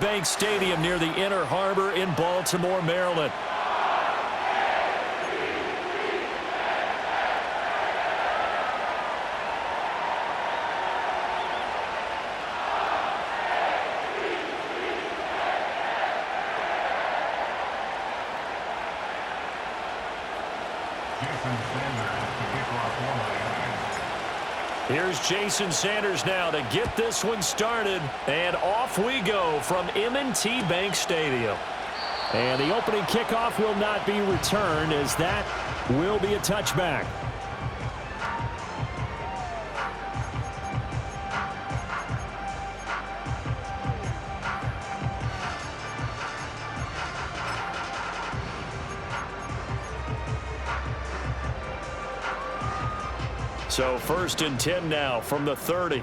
Bank Stadium near the Inner Harbor in Baltimore, Maryland. Here's Jason Sanders now to get this one started. And off we go from M&T Bank Stadium. And the opening kickoff will not be returned, as that will be a touchback. So 1st and 10 now from the 30.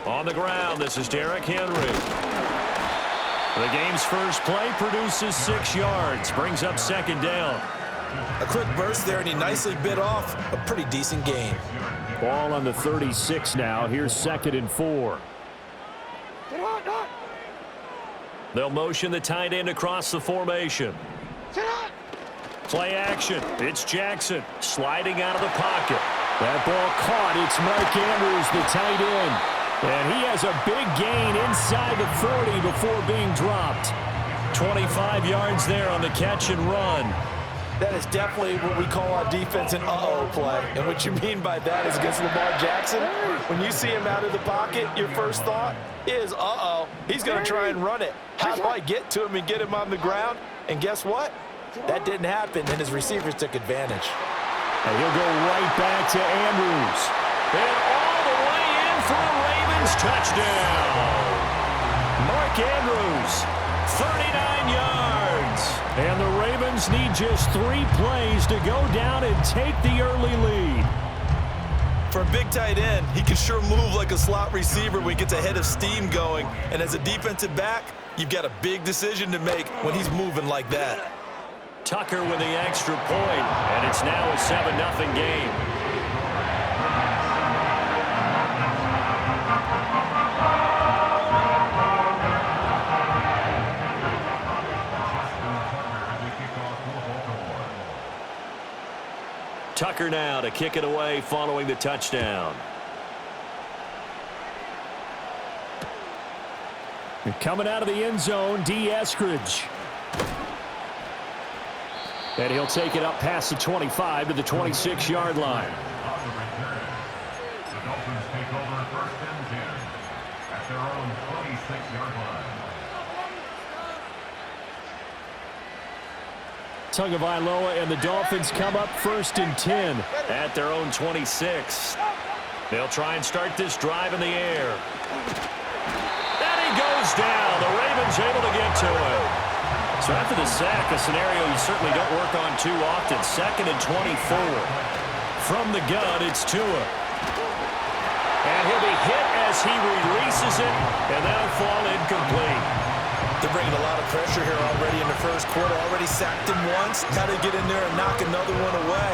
On the ground, this is Derrick Henry. The game's first play produces 6 yards, brings up 2nd down. A quick burst there, and he nicely bit off a pretty decent gain. Ball on the 36 now. Here's 2nd and 4. They'll motion the tight end across the formation. Play action. It's Jackson sliding out of the pocket. That ball caught. It's Mark Andrews, the tight end. And he has a big gain inside the 40 before being dropped. 25 yards there on the catch and run. That is definitely what we call our defense an uh-oh play. And what you mean by that is against Lamar Jackson, when you see him out of the pocket, your first thought is, uh-oh, he's going to try and run it. How do I get to him and get him on the ground? And guess what? That didn't happen, and his receivers took advantage. And he'll go right back to Andrews. And all the way in for a Ravens touchdown. Mark Andrews, 39 yards. And the Ravens need just 3 plays to go down and take the early lead. For a big tight end, he can sure move like a slot receiver when he gets a head of steam going. And as a defensive back, you've got a big decision to make when he's moving like that. Tucker with the extra point, and it's now a 7-0 game. Tucker now to kick it away following the touchdown. And coming out of the end zone, D. Eskridge. And he'll take it up past the 25 to the 26-yard line. The Dolphins take over 1st and 10 at their own 26-yard line. Tagovailoa and the Dolphins come up 1st and 10 at their own 26. They'll try and start this drive in the air. And he goes down. The Ravens able to get to him. So after the sack, a scenario you certainly don't work on too often. 2nd and 24. From the gun, it's Tua. And he'll be hit as he releases it, and that'll fall incomplete. They're bringing a lot of pressure here already in the first quarter. Already sacked him once. Got to get in there and knock another one away.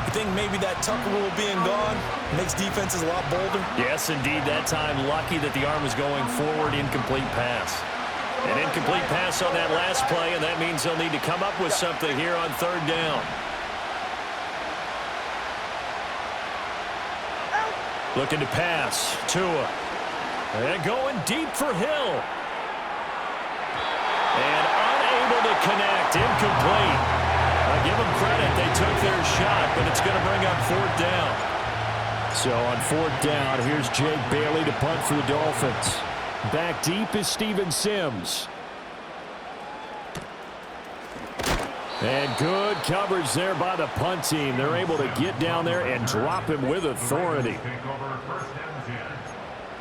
I think maybe that Tucker rule being gone makes defenses a lot bolder. Yes, indeed. That time, lucky that the arm was going forward. Incomplete pass. An incomplete pass on that last play, and that means they'll need to come up with something here on 3rd down. Looking to pass. Tua. And going deep for Hill. And unable to connect. Incomplete. I'll give them credit. They took their shot, but it's going to bring up 4th down. So on 4th down, here's Jake Bailey to punt for the Dolphins. Back deep is Steven Sims. And good coverage there by the punt team. They're able to get down there and drop him with authority. Take over 1st and 10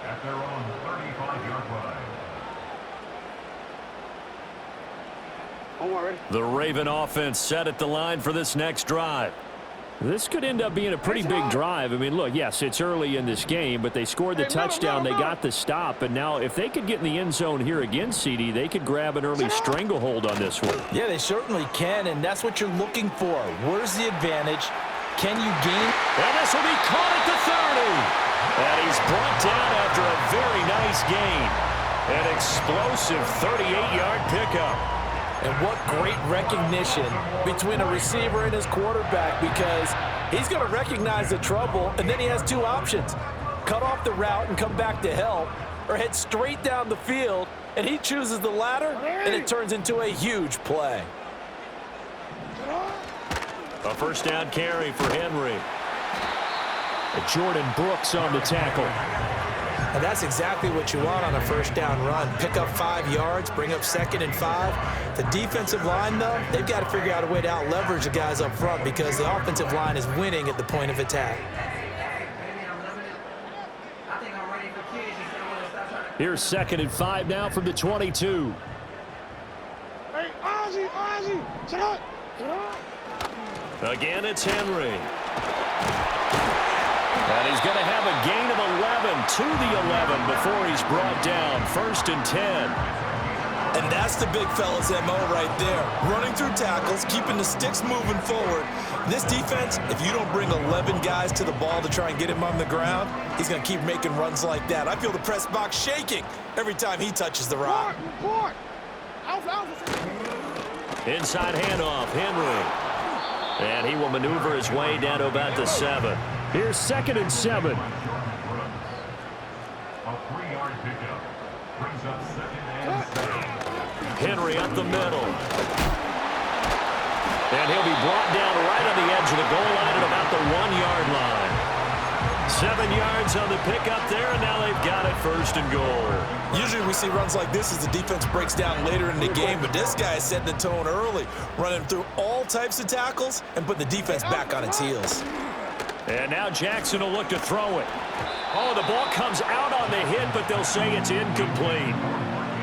at their own 35-yard line. The Raven offense set at the line for this next drive. This could end up being a pretty big drive. I mean, look, yes, it's early in this game, but they scored the touchdown. They got the stop. And now if they could get in the end zone here again, CD, they could grab an early stranglehold on this one. Yeah, they certainly can, and that's what you're looking for. Where's the advantage? Can you gain? And this will be caught at the 30. And he's brought down after a very nice gain. An explosive 38-yard pickup. And what great recognition between a receiver and his quarterback, because he's going to recognize the trouble, and then he has two options. Cut off the route and come back to help, or head straight down the field, and he chooses the latter, and it turns into a huge play. A first down carry for Henry. Jordan Brooks on the tackle. And that's exactly what you want on a first down run. Pick up 5 yards, bring up 2nd and 5. The defensive line, though, they've got to figure out a way to out-leverage the guys up front because the offensive line is winning at the point of attack. Here's 2nd and 5 now from the 22. Hey, Ozzie, check out. Again, it's Henry. And he's going to have a gain of 11 to the 11 before he's brought down. 1st and 10. And that's the big fella's MO right there. Running through tackles, keeping the sticks moving forward. This defense, if you don't bring 11 guys to the ball to try and get him on the ground, he's going to keep making runs like that. I feel the press box shaking every time he touches the rock. Inside handoff, Henry. And he will maneuver his way down to about the 7. Here's 2nd and 7. A 3-yard pickup brings up 2nd and 7. Henry up the middle. And he'll be brought down right on the edge of the goal line at about the 1-yard line. 7 yards on the pickup there, and now they've got it 1st and goal. Usually we see runs like this as the defense breaks down later in the game, but this guy is setting the tone early, running through all types of tackles and putting the defense back on its heels. And now Jackson will look to throw it. Oh, the ball comes out on the hit, but they'll say it's incomplete.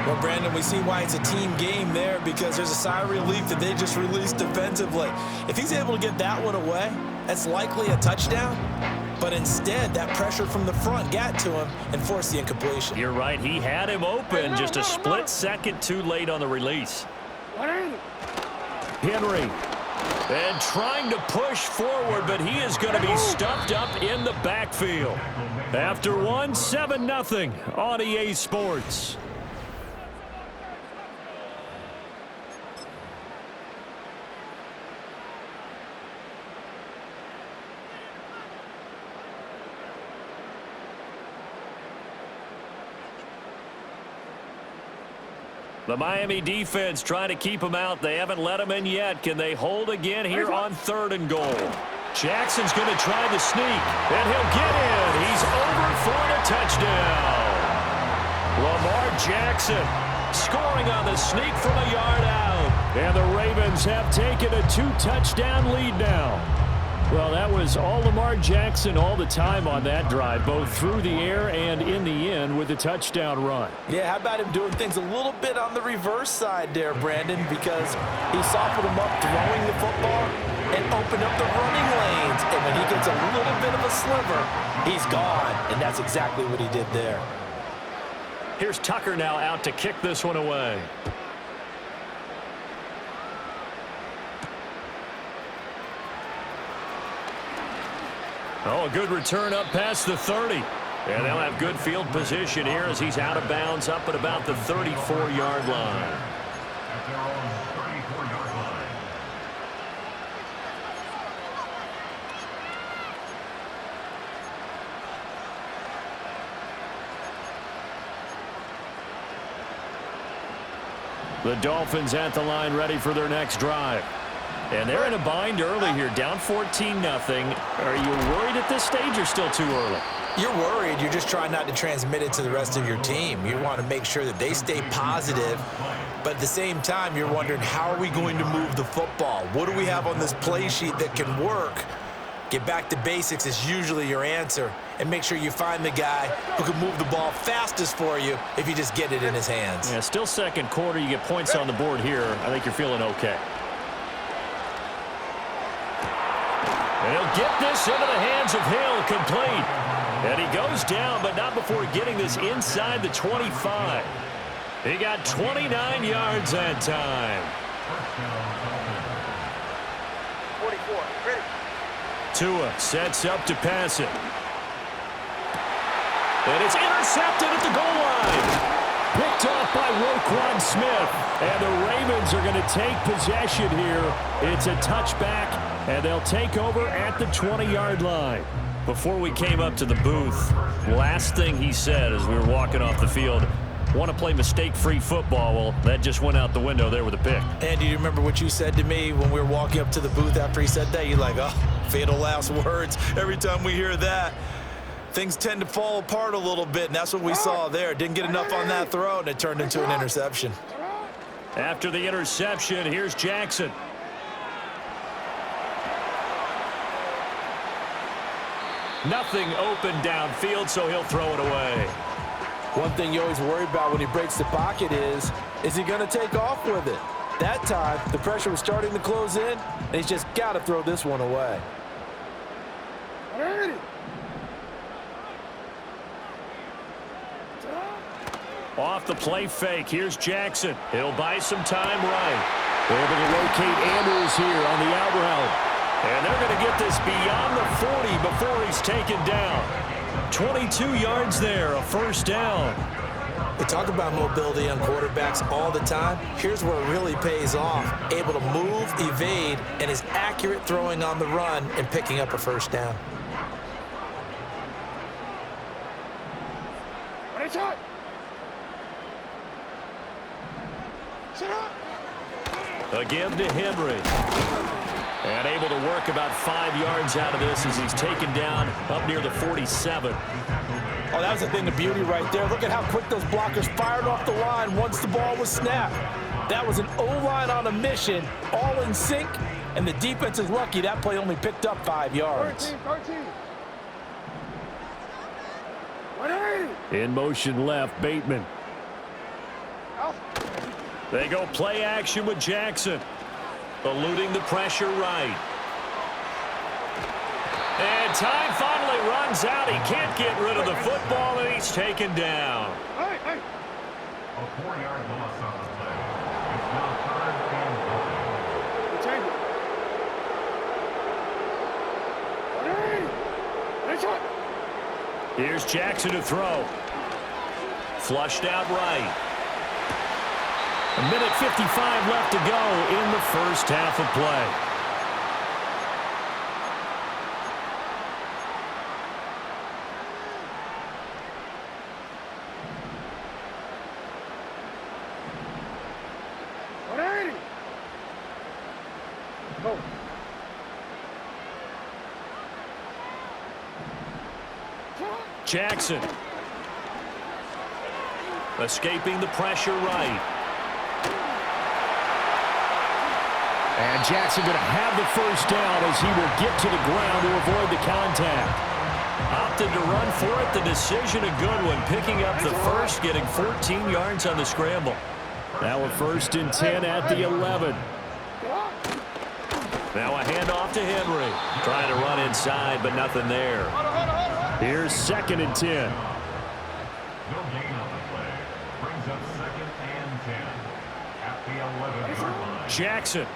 Well, Brandon, we see why it's a team game there because there's a sigh of relief that they just released defensively. If he's able to get that one away, that's likely a touchdown. But instead, that pressure from the front got to him and forced the incompletion. You're right. He had him open. Just a split second too late on the release. Henry. And trying to push forward, but he is going to be stuffed up in the backfield. After 7-0 on EA Sports. The Miami defense trying to keep him out. They haven't let him in yet. Can they hold again here on 3rd and goal? Jackson's going to try the sneak, and he'll get in. He's over for the touchdown. Lamar Jackson scoring on the sneak from a yard out. And the Ravens have taken a 2-touchdown lead now. Well, that was all Lamar Jackson all the time on that drive, both through the air and in the end with a touchdown run. Yeah, how about him doing things a little bit on the reverse side there, Brandon, because he softened him up throwing the football and opened up the running lanes. And when he gets a little bit of a sliver, he's gone. And that's exactly what he did there. Here's Tucker now out to kick this one away. Oh, a good return up past the 30. And they'll have good field position here as he's out of bounds up at about the 34-yard line. At their own 34-yard line. The Dolphins at the line ready for their next drive. And they're in a bind early here, down 14-0. Are you worried at this stage or still too early? You're worried. You're just trying not to transmit it to the rest of your team. You want to make sure that they stay positive, but at the same time, you're wondering, how are we going to move the football? What do we have on this play sheet that can work? Get back to basics is usually your answer, and make sure you find the guy who can move the ball fastest for you if you just get it in his hands. Yeah, still second quarter. You get points on the board here. I think you're feeling okay. And he'll get this into the hands of Hill, complete. And he goes down, but not before getting this inside the 25. He got 29 yards that time. 44. Ready. Tua sets up to pass it. And it's intercepted at the goal line. Picked off by Roquan Smith. And the Ravens are going to take possession here. It's a touchback, and they'll take over at the 20-yard line. Before we came up to the booth, last thing he said as we were walking off the field, want to play mistake-free football. Well, that just went out the window there with a pick. And do you remember what you said to me when we were walking up to the booth after he said that? You're like, oh, fatal last words. Every time we hear that, things tend to fall apart a little bit, and that's what we saw there. Didn't get enough on that throw, and it turned into an interception. After the interception, here's Jackson. Nothing open downfield, so he'll throw it away. One thing you always worry about when he breaks the pocket is he going to take off with it? That time, the pressure was starting to close in, and he's just got to throw this one away. Off the play fake, here's Jackson. He'll buy some time right. Able to locate Andrews here on the out route. And they're going to get this beyond the 40 before he's taken down. 22 yards there, a first down. We talk about mobility on quarterbacks all the time. Here's where it really pays off. Able to move, evade, and is accurate throwing on the run and picking up a first down. Ready, shot. Set up. A give to Henry. And able to work about 5 yards out of this as he's taken down up near the 47. Oh, that was a thing of beauty right there. Look at how quick those blockers fired off the line once the ball was snapped. That was an O-line on a mission, all in sync, and the defense is lucky that play only picked up 5 yards. 13. 180. In motion left, Bateman. Out. They go play action with Jackson. Eluding the pressure right. And time finally runs out. He can't get rid of the football, and he's taken down. Hey, hey. A 4-yard loss on the play. It's now 3rd and 1. Change it. 180. Ready, shot. Here's Jackson to throw. Flushed out right. A minute 55 left to go in the first half of play. Go. Jackson. Escaping the pressure right. And Jackson going to have the first down as he will get to the ground to avoid the contact. Opted to run for it. The decision a good one. Picking up the first, getting 14 yards on the scramble. Now a 1st and 10 at the 11. Now a handoff to Henry. Trying to run inside, but nothing there. Here's 2nd and 10. No gain on the play. Brings up 2nd and 10 at the 11-yard line. Jackson.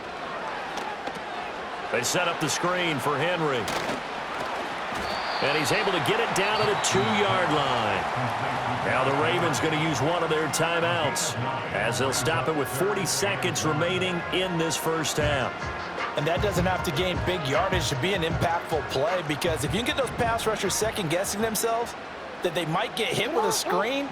They set up the screen for Henry. And he's able to get it down to the 2-yard line. Now the Ravens going to use one of their timeouts as they'll stop it with 40 seconds remaining in this first half. And that doesn't have to gain big yardage to be an impactful play, because if you can get those pass rushers second-guessing themselves, that they might get hit with a screen,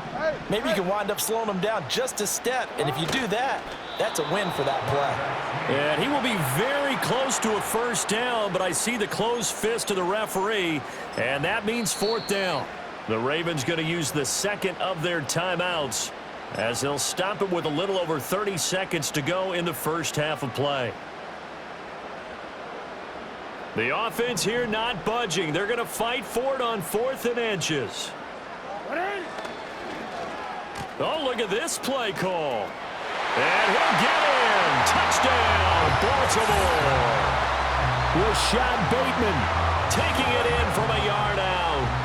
maybe you can wind up slowing them down just a step. And if you do that, that's a win for that play. And he will be very close to a first down, but I see the closed fist of the referee, and that means 4th down. The Ravens going to use the 2nd of their timeouts as they'll stop it with a little over 30 seconds to go in the first half of play. The offense here not budging. They're going to fight for it on 4th and inches. Oh, look at this play call. And he'll get in. Touchdown, Baltimore. Rashad Bateman taking it in from a yard out.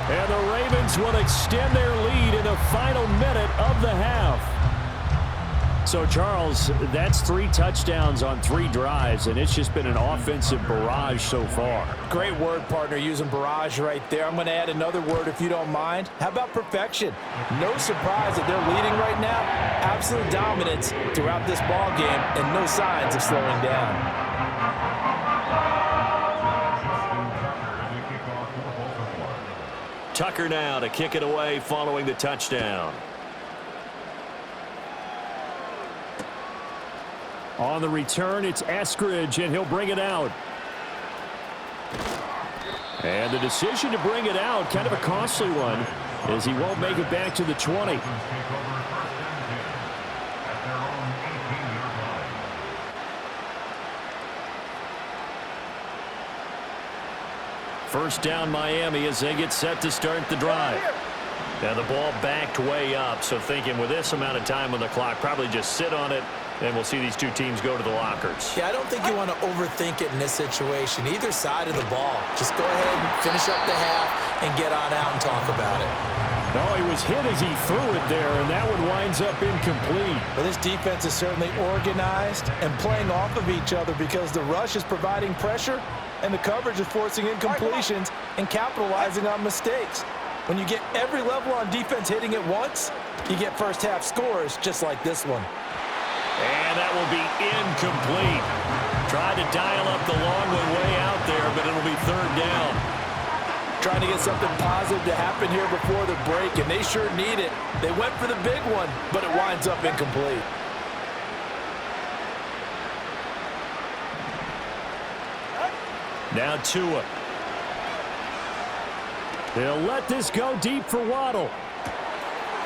And the Ravens will extend their lead in the final minute of the half. So, Charles, that's 3 touchdowns on 3 drives, and it's just been an offensive barrage so far. Great word, partner, using barrage right there. I'm going to add another word if you don't mind. How about perfection? No surprise that they're leading right now. Absolute dominance throughout this ball game and no signs of slowing down. Tucker now to kick it away following the touchdown. On the return, it's Eskridge, and he'll bring it out. And the decision to bring it out, kind of a costly one, as he won't make it back to the 20. First down Miami as they get set to start the drive. Now the ball backed way up, so thinking with this amount of time on the clock, probably just sit on it, and we'll see these two teams go to the lockers. Yeah, I don't think you want to overthink it in this situation. Either side of the ball. Just go ahead and finish up the half and get on out and talk about it. No, he was hit as he threw it there, and that one winds up incomplete. Well, this defense is certainly organized and playing off of each other because the rush is providing pressure and the coverage is forcing incompletions and capitalizing on mistakes. When you get every level on defense hitting at once, you get first half scores just like this one. And that will be incomplete. Tried to dial up the long one way out there, but it'll be third down. Trying to get something positive to happen here before the break, and they sure need it. They went for the big one, but it winds up incomplete. Now Tua. They'll let this go deep for Waddle.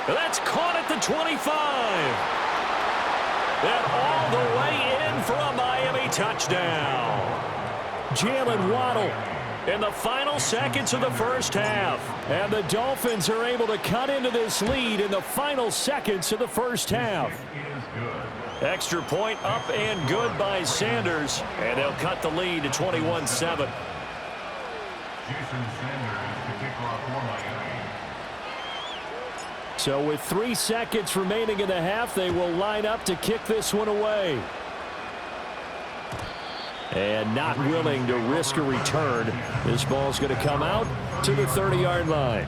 That's caught at the 25. And all the way in for a Miami touchdown. Jalen Waddle in the final seconds of the first half. And the Dolphins are able to cut into this lead in the final seconds of the first half. Extra point up and good by Sanders. And they'll cut the lead to 21-7. So with 3 seconds remaining in the half, they will line up to kick this one away. And not willing to risk a return. This ball's going to come out to the 30-yard line.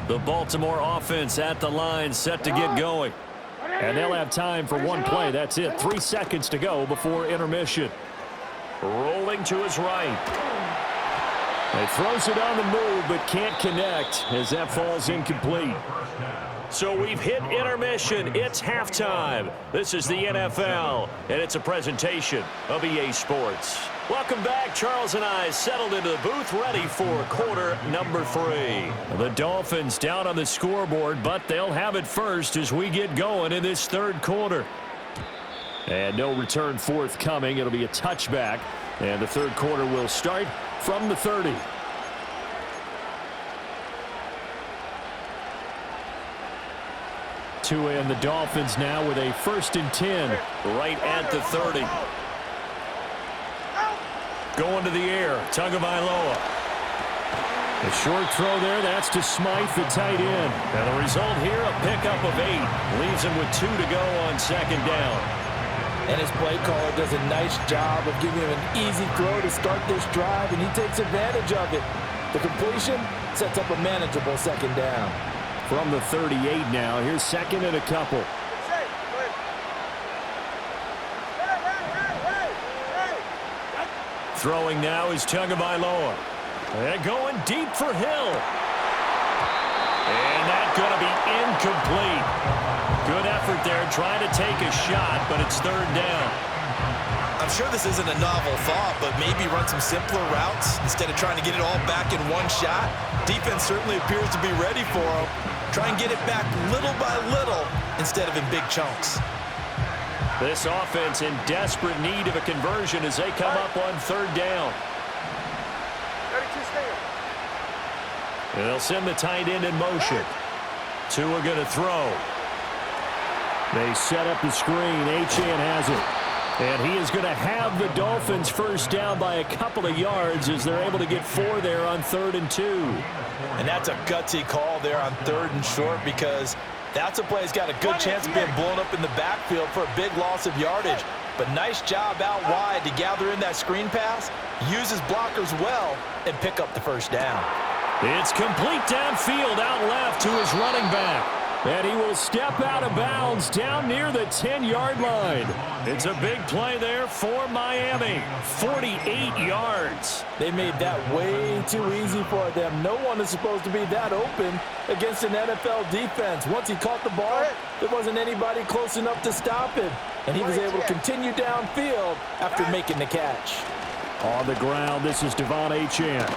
The Baltimore offense at the line, set to get going. And they'll have time for one play. That's it. 3 seconds to go before intermission. Rolling to his right. He throws it on the move, but can't connect as that falls incomplete. So we've hit intermission. It's halftime. This is the NFL, and it's a presentation of EA Sports. Welcome back. Charles and I settled into the booth, ready for quarter number 3. The Dolphins down on the scoreboard, but they'll have it first as we get going in this third quarter. And no return forthcoming. It'll be a touchback, and the third quarter will start from the 30. Tua and the Dolphins now with a 1st and 10 right at the 30. Going to the air, Tagovailoa. A short throw there, that's to Smythe, the tight end. And the result here, a pickup of 8. Leaves him with 2 to go on second down. And his play caller does a nice job of giving him an easy throw to start this drive, and he takes advantage of it. The completion sets up a manageable second down. From the 38 now, here's second and a couple. Throwing now is Tagovailoa. And going deep for Hill. And that's going to be incomplete. Good effort there, trying to take a shot, but it's third down. I'm sure this isn't a novel thought, but maybe run some simpler routes instead of trying to get it all back in one shot. Defense certainly appears to be ready for him. Try and get it back little by little instead of in big chunks. This offense in desperate need of a conversion as they come up on third down. And they'll send the tight end in motion. Tua going to throw. They set up the screen. Achane has it. And he is going to have the Dolphins first down by a couple of yards as they're able to get 4 there on 3rd and 2. And that's a gutsy call there on 3rd and short, because that's a play that's got a good chance of being blown up in the backfield for a big loss of yardage. But nice job out wide to gather in that screen pass, use his blockers well, and pick up the first down. It's complete downfield out left to his running back. And he will step out of bounds down near the 10-yard line. It's a big play there for Miami. 48 yards. They made that way too easy for them. No one is supposed to be that open against an NFL defense. Once he caught the ball, there wasn't anybody close enough to stop him. And he was able to continue downfield after making the catch. On the ground, this is Devon Achane.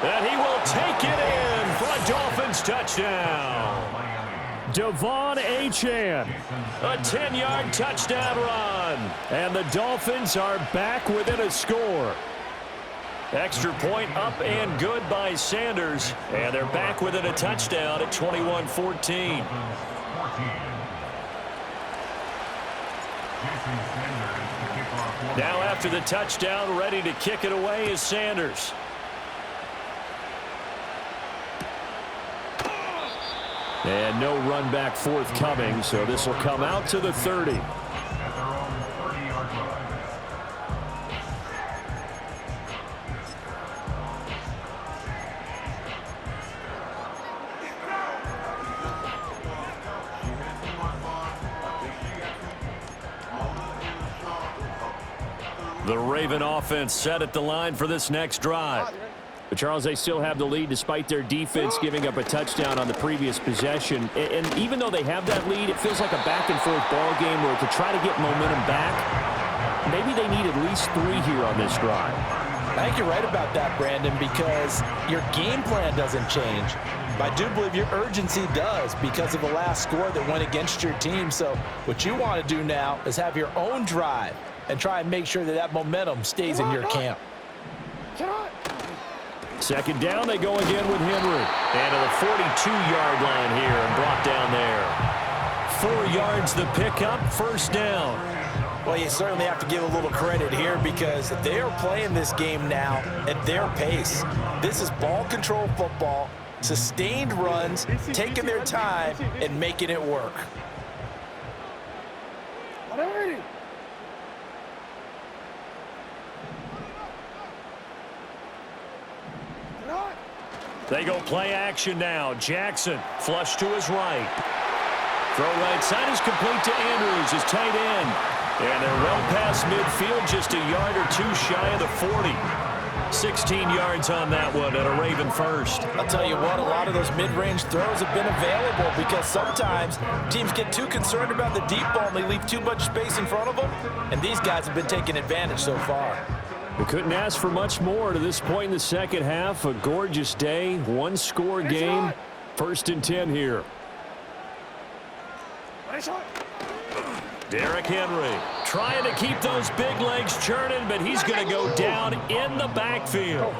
And he will take it in for a Dolphins touchdown. Devon Achane, a 10-yard touchdown run. And the Dolphins are back within a score. Extra point up and good by Sanders. And they're back within a touchdown at 21-14. Now after the touchdown, ready to kick it away is Sanders. And no run back forthcoming, so this will come out to the 30. The Raven offense set at the line for this next drive. But, Charles, they still have the lead despite their defense giving up a touchdown on the previous possession. And even though they have that lead, it feels like a back-and-forth ball game where to try to get momentum back, maybe they need at least 3 here on this drive. I think you're right about that, Brandon, because your game plan doesn't change. But I do believe your urgency does because of the last score that went against your team. So what you want to do now is have your own drive and try and make sure that that momentum stays in your camp. Second down, they go again with Henry. And to the 42-yard line here and brought down there. 4 yards the pickup, first down. Well, you certainly have to give a little credit here because they are playing this game now at their pace. This is ball control football, sustained runs, taking their time, and making it work. They go play action now. Jackson flush to his right. Throw right side is complete to Andrews, his tight end. And they're well past midfield, just a yard or 2 shy of the 40. 16 yards on that one and a Raven first. I'll tell you what, a lot of those mid-range throws have been available because sometimes teams get too concerned about the deep ball and they leave too much space in front of them. And these guys have been taking advantage so far. We couldn't ask for much more to this point in the second half. A gorgeous day, 1-score game. 1st and 10 here. Derrick Henry trying to keep those big legs churning, but he's going to go down in the backfield.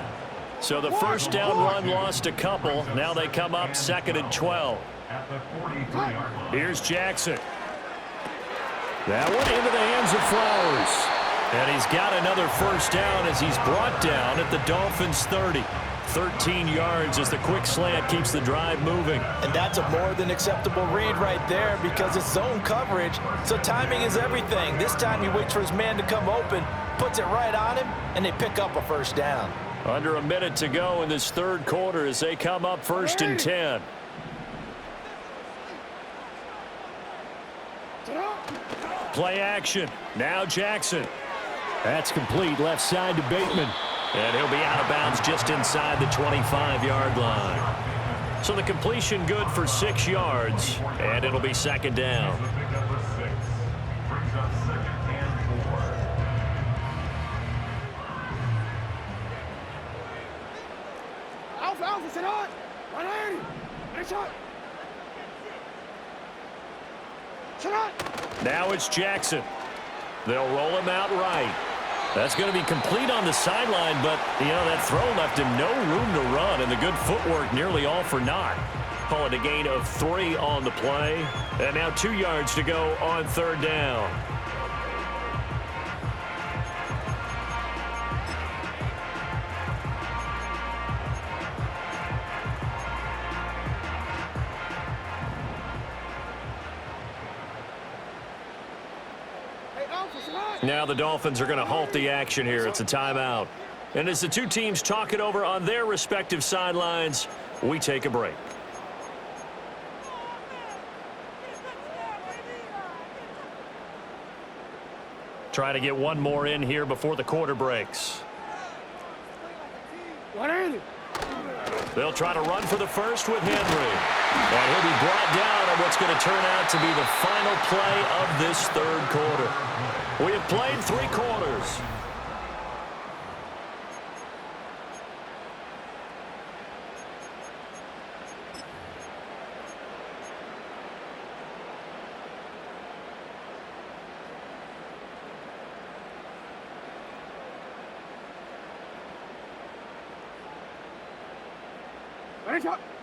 So the first down run lost a couple. Now they come up 2nd and 12. Here's Jackson. That one into the hands of Flowers. And he's got another first down as he's brought down at the Dolphins' 30. 13 yards as the quick slant keeps the drive moving. And that's a more than acceptable read right there because it's zone coverage, so timing is everything. This time he waits for his man to come open, puts it right on him, and they pick up a first down. Under a minute to go in this 3rd quarter as they come up 1st and 10. Play action. Now Jackson. That's complete left side to Bateman. And he'll be out of bounds just inside the 25-yard line. So the completion good for 6 yards, and it'll be 2nd down. Alpha, sit on. 180. Nice shot. Sit on. Now it's Jackson. They'll roll him out right. That's going to be complete on the sideline, but, you know, that throw left him no room to run, and the good footwork nearly all for naught. Call it a gain of 3 on the play. And now 2 yards to go on 3rd down. Now the Dolphins are going to halt the action here. It's a timeout. And as the two teams talk it over on their respective sidelines, we take a break. Try to get one more in here before the quarter breaks. They'll try to run for the first with Henry. And he'll be brought down on what's going to turn out to be the final play of this 3rd quarter. We have played 3 quarters.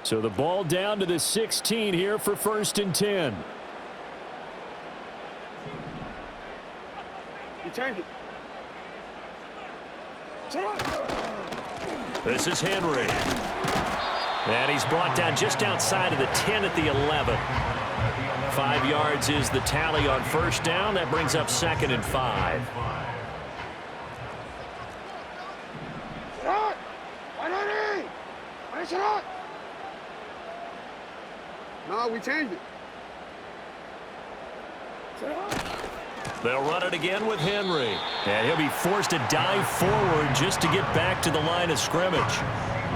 So the ball down to the 16 here for 1st and 10. You change it. This is Henry. And he's brought down just outside of the 10 at the 11. 5 yards is the tally on 1st down. That brings up 2nd and 5. No, we changed it. They'll run it again with Henry. And he'll be forced to dive forward just to get back to the line of scrimmage.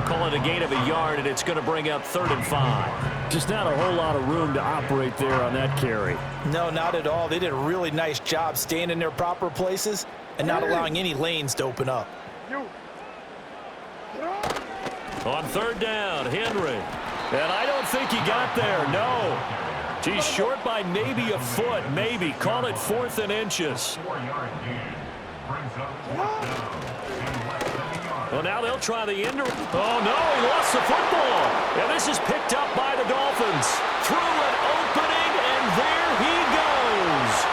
Call it a gain of a yard, and it's going to bring up 3rd and 5. Just not a whole lot of room to operate there on that carry. No, not at all. They did a really nice job staying in their proper places and not allowing any lanes to open up. On 3rd down, Henry. And I don't think he got there, no. He's short by maybe a foot, maybe. Call it 4th and inches. 4-yard gain. Brings up 4th down. And less than a yard. Well, now they'll try the Oh, no, he lost the football. And this is picked up by the Dolphins. Through an opening, and there he goes.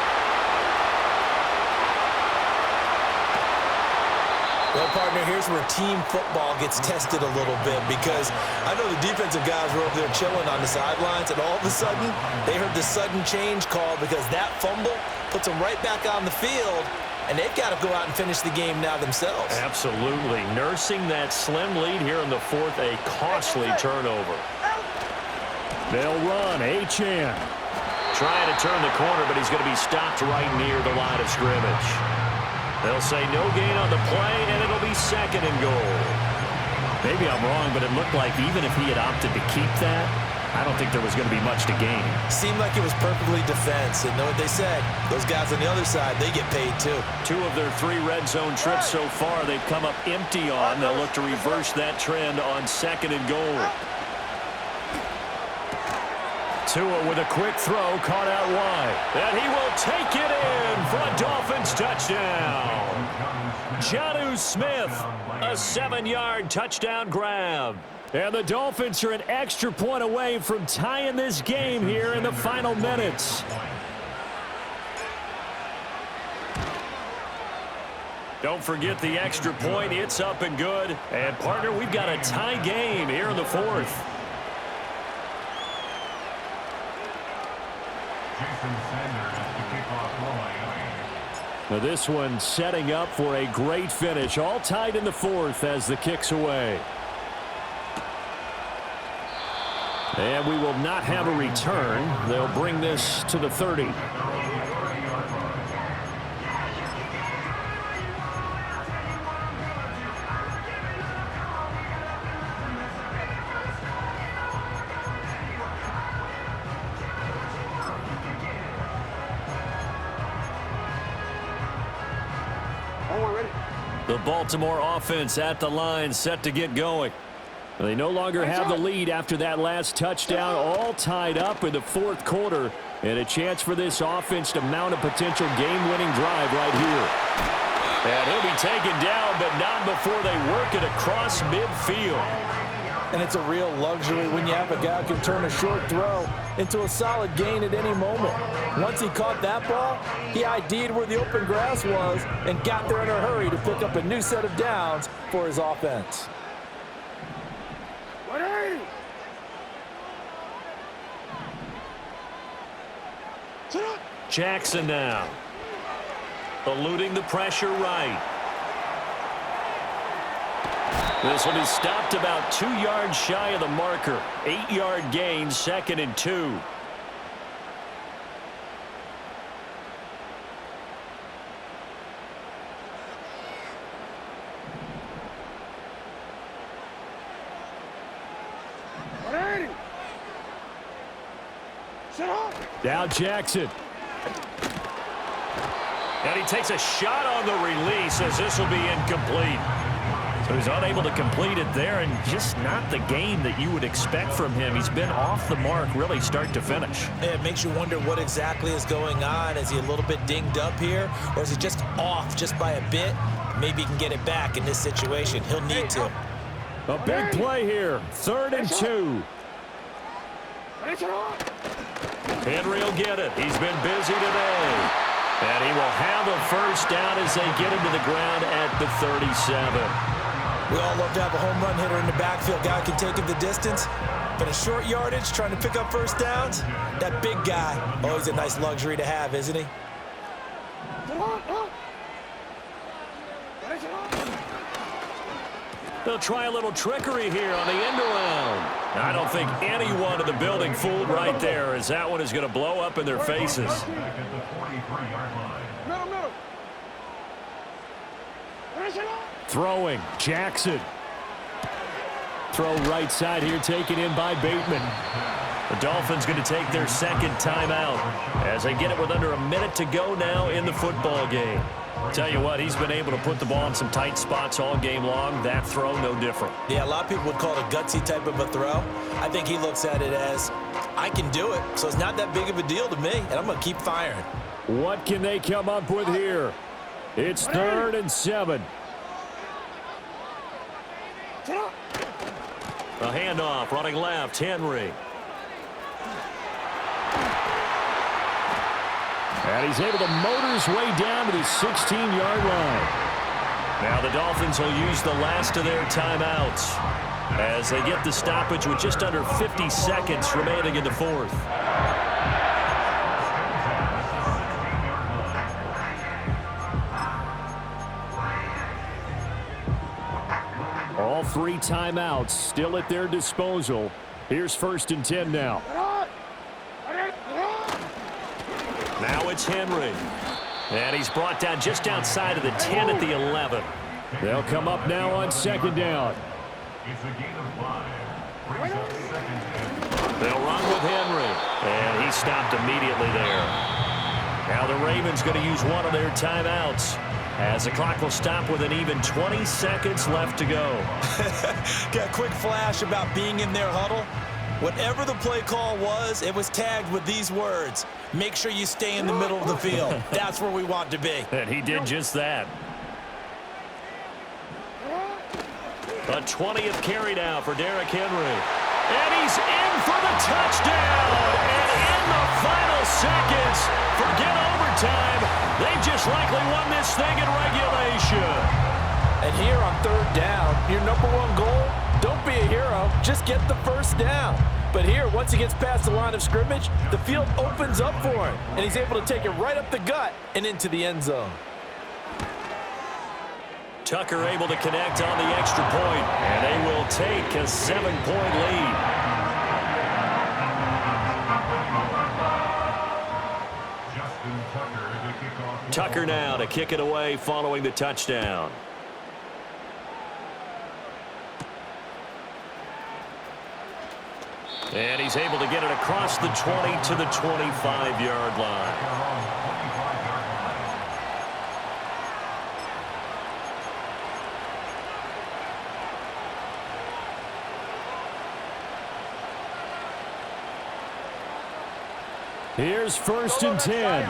Well, partner, here's where team football gets tested a little bit, because I know the defensive guys were over there chilling on the sidelines, and all of a sudden, they heard the sudden change call because that fumble puts them right back on the field, and they've got to go out and finish the game now themselves. Absolutely. Nursing that slim lead here in the 4th, a costly turnover. They'll run. H.2H. Trying to turn the corner, but he's going to be stopped right near the line of scrimmage. They'll say no gain on the play, and it'll be 2nd and goal. Maybe I'm wrong, but it looked like even if he had opted to keep that, I don't think there was going to be much to gain. Seemed like it was perfectly defense, and know what they said? Those guys on the other side, they get paid too. 2 of their 3 red zone trips so far they've come up empty on. They'll look to reverse that trend on 2nd and goal. Tua with a quick throw, caught out wide. And he will take it in for a Dolphins touchdown. Jonnu Smith, a 7-yard touchdown grab. And the Dolphins are an extra point away from tying this game here in the final minutes. Don't forget the extra point. It's up and good. And, partner, we've got a tie game here in the 4th. Now this one setting up for a great finish. All tied in the 4th as the kick's away. And we will not have a return. They'll bring this to the 30. The Baltimore offense at the line, set to get going. They no longer have the lead after that last touchdown, all tied up in the 4th quarter, and a chance for this offense to mount a potential game-winning drive right here. And he'll be taken down, but not before they work it across midfield. And it's a real luxury when you have a guy who can turn a short throw into a solid gain at any moment. Once he caught that ball, he ID'd where the open grass was and got there in a hurry to pick up a new set of downs for his offense. Jackson now. Eluding the pressure right. This will be stopped about 2 yards shy of the marker. 8-yard gain, 2nd and 2. Now Jackson. And he takes a shot on the release as this will be incomplete. So he's unable to complete it there, and just not the game that you would expect from him. He's been off the mark really start to finish. It makes you wonder what exactly is going on. Is he a little bit dinged up here, or is he just off just by a bit? Maybe he can get it back in this situation. He'll need to. A big play here. 3rd and 2. Henry will get it. He's been busy today. And he will have a first down as they get him to the ground at the 37. We all love to have a home run hitter in the backfield. Guy can take it the distance. But a short yardage, trying to pick up first downs, that big guy, always a nice luxury to have, isn't he? They'll try a little trickery here on the end around. I don't think anyone in the building fooled right there, as that one is going to blow up in their faces. Throwing. Jackson. Throw right side here, taken in by Bateman. The Dolphins going to take their 2nd timeout as they get it with under a minute to go now in the football game. Tell you what, he's been able to put the ball in some tight spots all game long. That throw, no different. Yeah, a lot of people would call it a gutsy type of a throw. I think he looks at it as, I can do it, so it's not that big of a deal to me, and I'm going to keep firing. What can they come up with here? It's 3rd and 7. A handoff, running left, Henry. And he's able to motor his way down to the 16-yard line. Now the Dolphins will use the last of their timeouts as they get the stoppage with just under 50 seconds remaining in the 4th. All 3 timeouts still at their disposal. Here's 1st and 10 now. Now it's Henry. And he's brought down just outside of the 10 at the 11. They'll come up now on 2nd down. It's a gain of 5. Brings up 2nd and They'll run with Henry. And he stopped immediately there. Now the Ravens going to use one of their timeouts as the clock will stop with an even 20 seconds left to go. Got a quick flash about being in their huddle. Whatever the play call was, it was tagged with these words: make sure you stay in the middle of the field. That's where we want to be. And he did just that. A 20th carry now for Derrick Henry. And he's in for the touchdown. And in the final seconds, forget overtime, they've just likely won this thing in regulation. And here on 3rd down, your #1 goal, don't be a hero, just get the first down. But here, once he gets past the line of scrimmage, the field opens up for him, and he's able to take it right up the gut and into the end zone. Tucker able to connect on the extra point, and they will take a 7-point lead. Justin Tucker to kick off. Tucker now to kick it away following the touchdown. And he's able to get it across the 20 to the 25-yard line. Here's 1st and 10.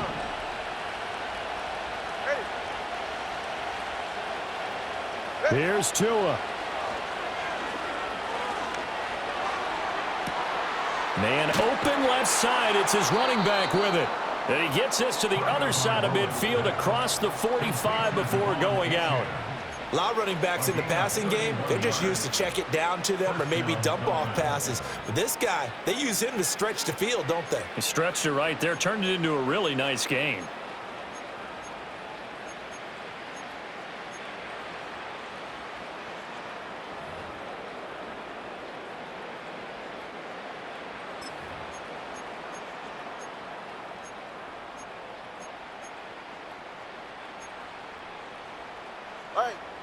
Here's Tua. Man open left side. It's his running back with it. And he gets this to the other side of midfield across the 45 before going out. A lot of running backs in the passing game, they're just used to check it down to them or maybe dump off passes. But this guy, they use him to stretch the field, don't they? He stretched it right there, turned it into a really nice game.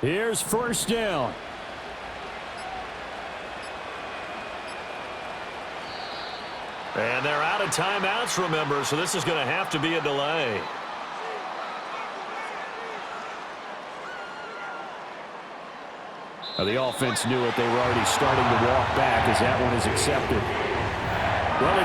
Here's first down. And they're out of timeouts, remember, so this is going to have to be a delay. The offense knew it. They were already starting to walk back as that one is accepted. Well,